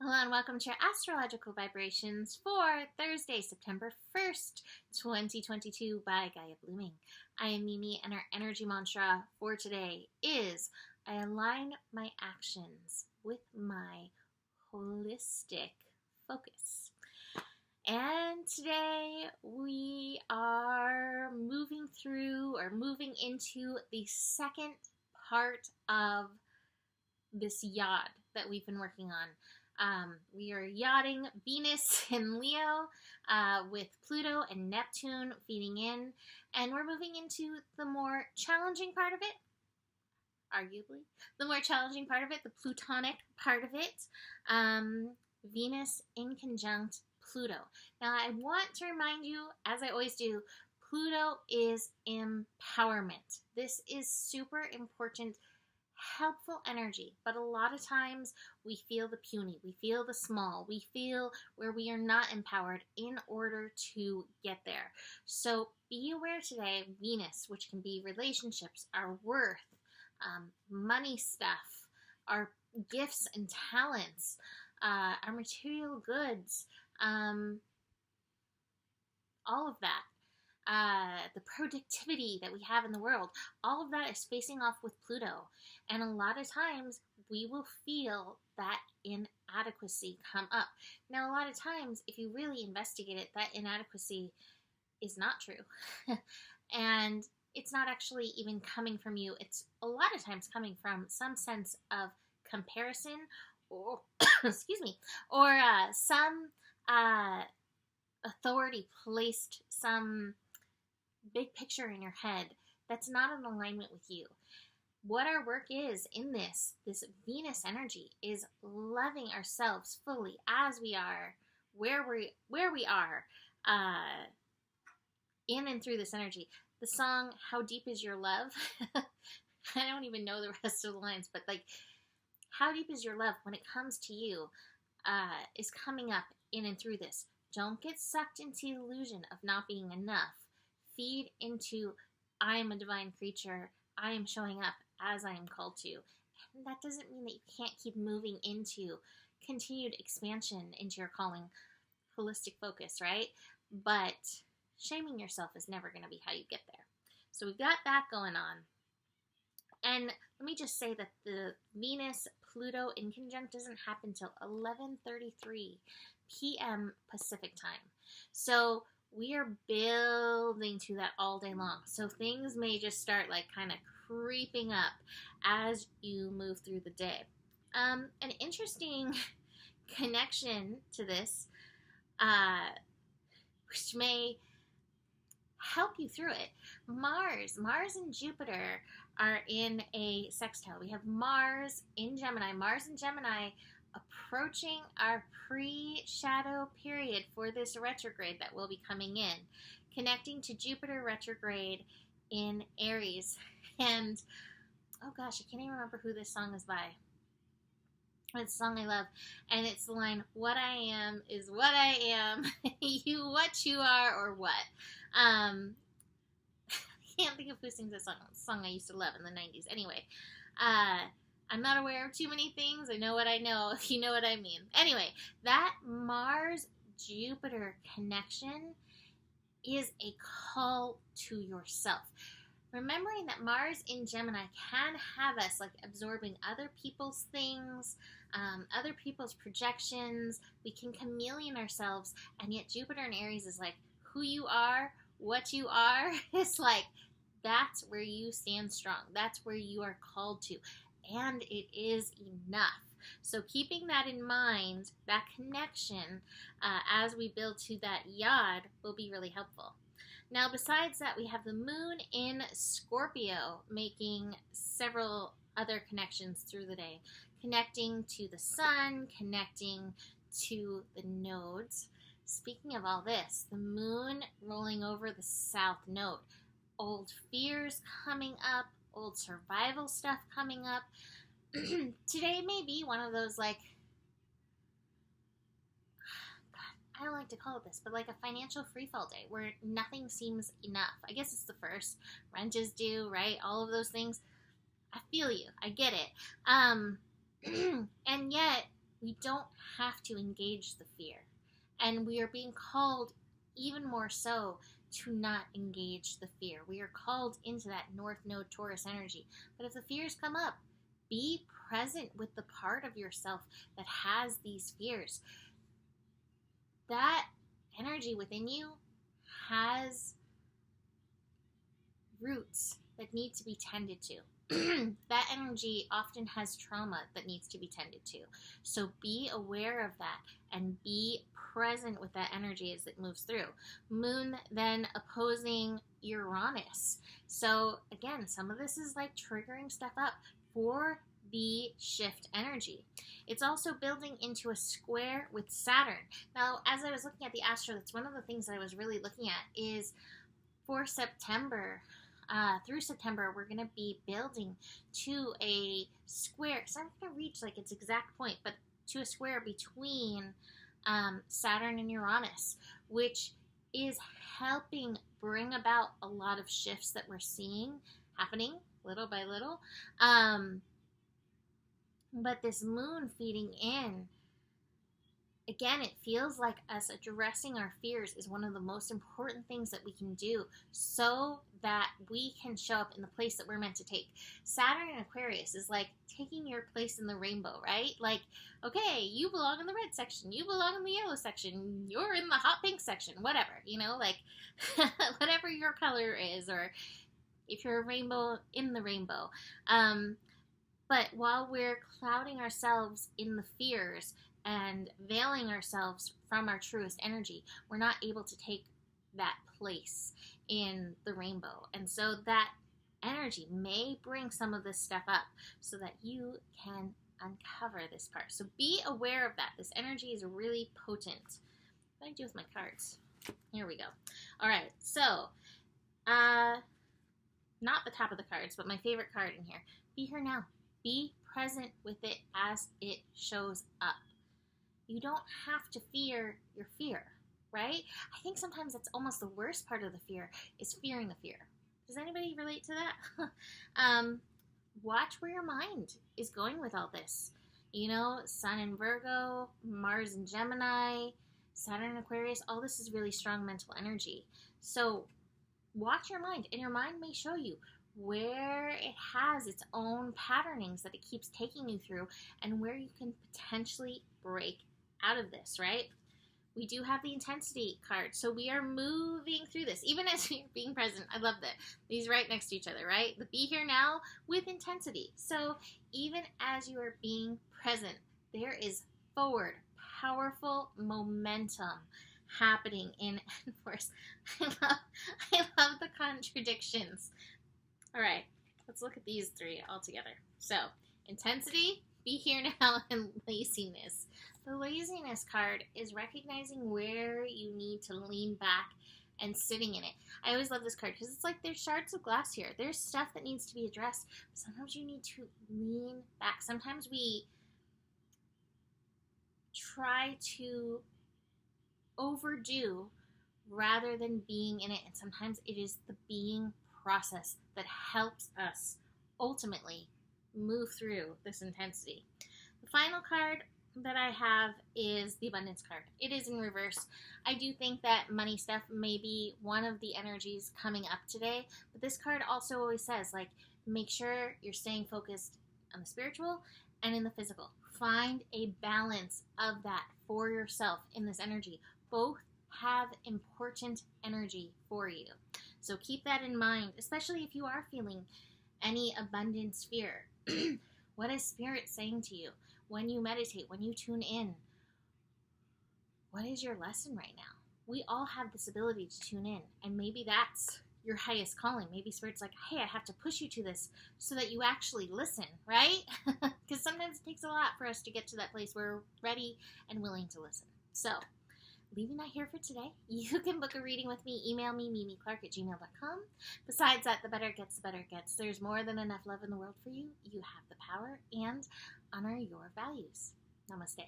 Hello and welcome to your astrological vibrations for Thursday, September 1st, 2022 by Gaia Blooming. I am Mimi and our energy mantra for today is I align my actions with my holistic focus. And today we are moving into the second part of this yod that we've been working on. We are yachting Venus in Leo with Pluto and Neptune feeding in, and we're moving into the more challenging part of it, arguably. The more challenging part of it, the Plutonic part of it, Venus inconjunct Pluto. Now, I want to remind you, as I always do, Pluto is empowerment. This is super important, helpful energy, but a lot of times we feel the puny, we feel the small, we feel where we are not empowered in order to get there. So be aware today, Venus, which can be relationships, our worth, money stuff, our gifts and talents, our material goods, all of that. The productivity that we have in the world, all of that is facing off with Pluto. And a lot of times we will feel that inadequacy come up. Now, a lot of times, if you really investigate it, that inadequacy is not true. And it's not actually even coming from you. It's a lot of times coming from some sense of comparison or, excuse me, or some authority placed some big picture in your head that's not in alignment with you. What our work is in this Venus energy is loving ourselves fully as we are, where we are, in and through this energy. The song "How Deep Is Your Love," I don't even know the rest of the lines, but like, how deep is your love when it comes to you, is coming up in and through this. Don't get sucked into the illusion of not being enough. Feed into, I am a divine creature. I am showing up as I am called to. And that doesn't mean that you can't keep moving into continued expansion into your calling, holistic focus, right? But shaming yourself is never going to be how you get there. So we've got that going on. And let me just say that the Venus-Pluto inconjunct doesn't happen until 11:33 p.m. Pacific time. So we are building to that all day long. So things may just start like kind of creeping up as you move through the day. An interesting connection to this, which may help you through it. Mars and Jupiter are in a sextile. We have Mars in Gemini. Mars and Gemini approaching our pre-shadow period for this retrograde that will be coming in, connecting to Jupiter retrograde in Aries. And oh gosh, I can't even remember who this song is by. It's a song I love, and it's the line, "What I am is what I am, you what you are or what." I can't think of who sings this song. It's a song I used to love in the 90s. Anyway, I'm not aware of too many things. I know what I know, if you know what I mean. Anyway, that Mars-Jupiter connection is a call to yourself. Remembering that Mars in Gemini can have us like absorbing other people's things, other people's projections. We can chameleon ourselves, and yet Jupiter in Aries is like, who you are, what you are. It's like, that's where you stand strong. That's where you are called to. And it is enough. So keeping that in mind, that connection, as we build to that yod, will be really helpful. Now, besides that, we have the moon in Scorpio making several other connections through the day. Connecting to the sun, connecting to the nodes. Speaking of all this, the moon rolling over the south node. Old fears coming up, old survival stuff coming up. Today may be one of those, like, God, I don't like to call it this, but like a financial freefall day where nothing seems enough. I guess it's the first. Rent is due, right? All of those things. I feel you. I get it. And yet, We don't have to engage the fear. And we are being called even more so to not engage the fear. We are called into that North Node Taurus energy. But if the fears come up, be present with the part of yourself that has these fears. That energy within you has roots that need to be tended to. That energy often has trauma that needs to be tended to. So be aware of that and be present with that energy as it moves through. Moon then opposing Uranus. So again, some of this is like triggering stuff up for the shift energy. It's also building into a square with Saturn. Now, as I was looking at the astro, that's one of the things that I was really looking at is for September, through September, we're going to be building to a square. It's not going to reach like its exact point, but to a square between Saturn and Uranus, which is helping bring about a lot of shifts that we're seeing happening little by little. But this moon feeding in, again, it feels like us addressing our fears is one of the most important things that we can do so that we can show up in the place that we're meant to take. Saturn in Aquarius is like taking your place in the rainbow, right? Like, okay, you belong in the red section, you belong in the yellow section, you're in the hot pink section, whatever, you know, like whatever your color is, or if you're a rainbow, in the rainbow. But while we're clouding ourselves in the fears and veiling ourselves from our truest energy, we're not able to take that place in the rainbow. And so that energy may bring some of this stuff up so that you can uncover this part. So be aware of that. This energy is really potent. What do I do with my cards? Here we go. All right, so not the top of the cards, but my favorite card in here. Be here now. Be present with it as it shows up. You don't have to fear your fear, right? I think sometimes that's almost the worst part of the fear, is fearing the fear. Does anybody relate to that? Watch where your mind is going with all this. You know, Sun in Virgo, Mars in Gemini, Saturn in Aquarius, all this is really strong mental energy. So watch your mind, and your mind may show you where it has its own patternings that it keeps taking you through and where you can potentially break out of this, right? We do have the intensity card, so we are moving through this even as we're being present. I love that these right next to each other, right? The be here now with intensity. So even as you are being present, there is forward powerful momentum happening in force. I love the contradictions. All right, let's look at these three all together. So, intensity, be here now, and laziness. The laziness card is recognizing where you need to lean back and sitting in it. I always love this card because it's like there's shards of glass here. There's stuff that needs to be addressed. But sometimes you need to lean back. Sometimes we try to overdo rather than being in it, and sometimes it is the being process that helps us ultimately move through this intensity. The final card that I have is the abundance card. It is in reverse. I do think that money stuff may be one of the energies coming up today, but this card also always says, like, make sure you're staying focused on the spiritual and in the physical. Find a balance of that for yourself in this energy. Both have important energy for you. So keep that in mind, especially if you are feeling any abundance fear. What is Spirit saying to you when you meditate, when you tune in? What is your lesson right now? We all have this ability to tune in, and maybe that's your highest calling. Maybe Spirit's like, hey, I have to push you to this so that you actually listen, right? Because sometimes it takes a lot for us to get to that place where we're ready and willing to listen. So, leaving that here for today. You can book a reading with me. Email me, mimiclark@gmail.com. Besides that, the better it gets, the better it gets. There's more than enough love in the world for you. You have the power, and honor your values. Namaste.